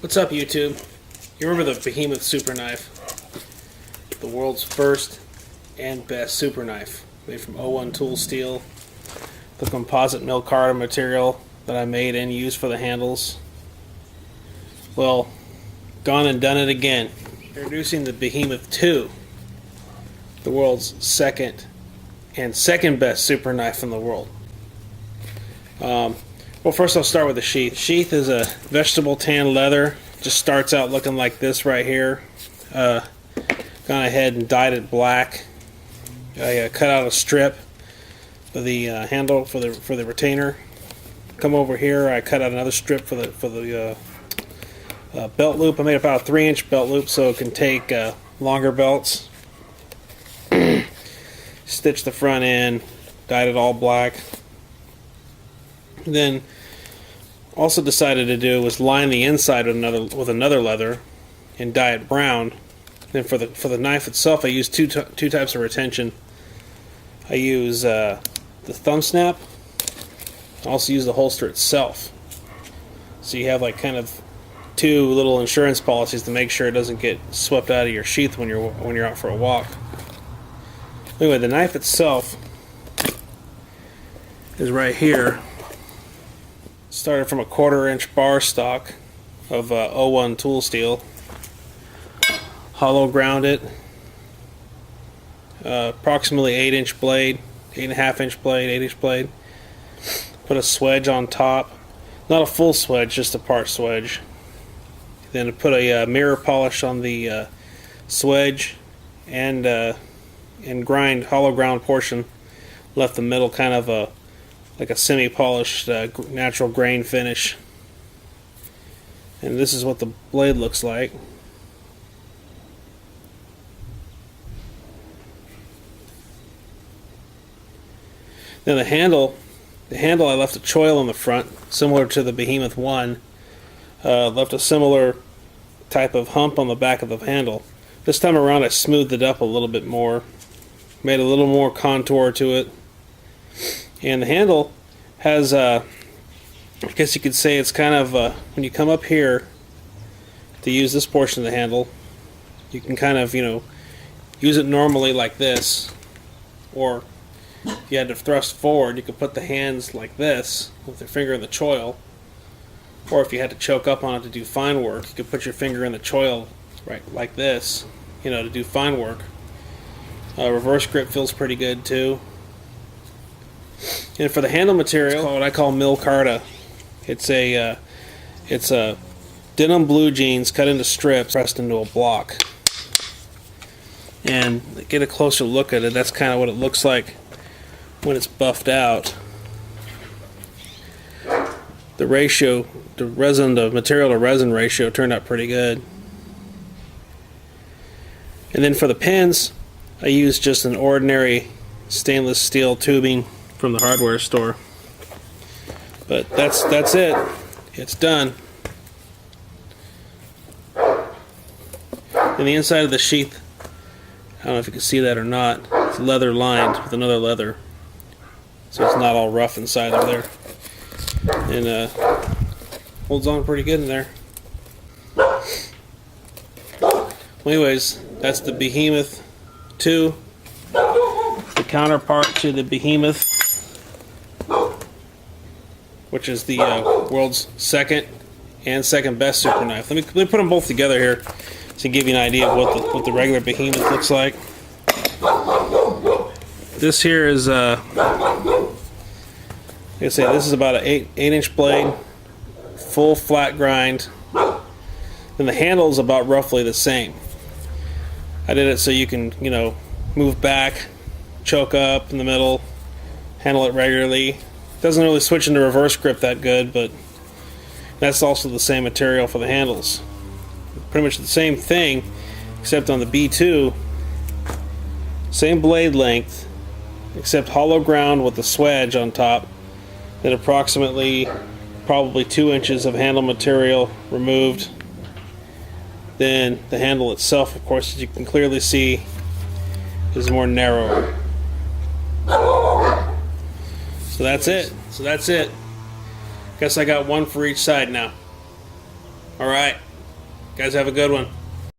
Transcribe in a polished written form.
What's up, YouTube? You remember the Behemoth super knife? The world's first and best super knife, made from O1 tool steel, the composite mill-carta material that I made and used for the handles. Well, gone and done it again. Introducing the Behemoth 2, the world's second best super knife in the world. Well, first I'll start with the sheath. Sheath is a vegetable tan leather. Just starts out looking like this right here. Gone ahead and dyed it black. I cut out a strip for the handle for the retainer. Come over here, I cut out another strip for the belt loop. I made about a 3-inch belt loop so it can take longer belts. Stitched the front end, dyed it all black. Then also decided to do was line the inside with another leather and dye it brown. Then for the knife itself, I use two types of retention. I use the thumb snap. I also use the holster itself. So you have like kind of two little insurance policies to make sure it doesn't get swept out of your sheath when you're out for a walk. Anyway, the knife itself is right here. Started from a 1/4-inch bar stock of O1 tool steel. Hollow ground it. Approximately 8-inch blade, 8.5-inch blade, 8-inch blade. Put a swedge on top. Not a full swedge, just a part swedge. Then put a mirror polish on the swedge and hollow ground portion. Left the middle kind of like a semi-polished natural grain finish. And this is what the blade looks like. Then the handle I left a choil on the front, similar to the Behemoth 1. Left a similar type of hump on the back of the handle. This time around I smoothed it up a little bit more, made a little more contour to it. And the handle has, I guess you could say it's kind of, when you come up here to use this portion of the handle, you can kind of, use it normally like this. Or if you had to thrust forward, you could put the hands like this with your finger in the choil. Or if you had to choke up on it to do fine work, you could put your finger in the choil right like this, to do fine work. Reverse grip feels pretty good too. And for the handle material, what I call mill-carta. It's a denim blue jeans cut into strips, pressed into a block. And get a closer look at it. That's kind of what it looks like when it's buffed out. The ratio, the material to resin ratio turned out pretty good. And then for the pins, I used just an ordinary stainless steel tubing from the hardware store. But that's it. It's done. And the inside of the sheath, I don't know if you can see that or not, it's leather lined with another leather. So it's not all rough inside of there. And holds on pretty good in there. Well, anyways, that's the Behemoth 2. The counterpart to the Behemoth, which is the world's second best super knife. Let me put them both together here to give you an idea of what the regular Behemoth looks like. This here is, like I say, this is about an 8-inch blade, full flat grind. And the handle is about roughly the same. I did it so you can, move back, choke up in the middle, handle it regularly. Doesn't really switch into reverse grip that good, but that's also the same material for the handles. Pretty much the same thing, except on the B2, same blade length, except hollow ground with the swedge on top, then approximately probably 2 inches of handle material removed. Then the handle itself, of course, as you can clearly see, is more narrow. So that's it. Guess I got one for each side now. Alright. Guys, have a good one.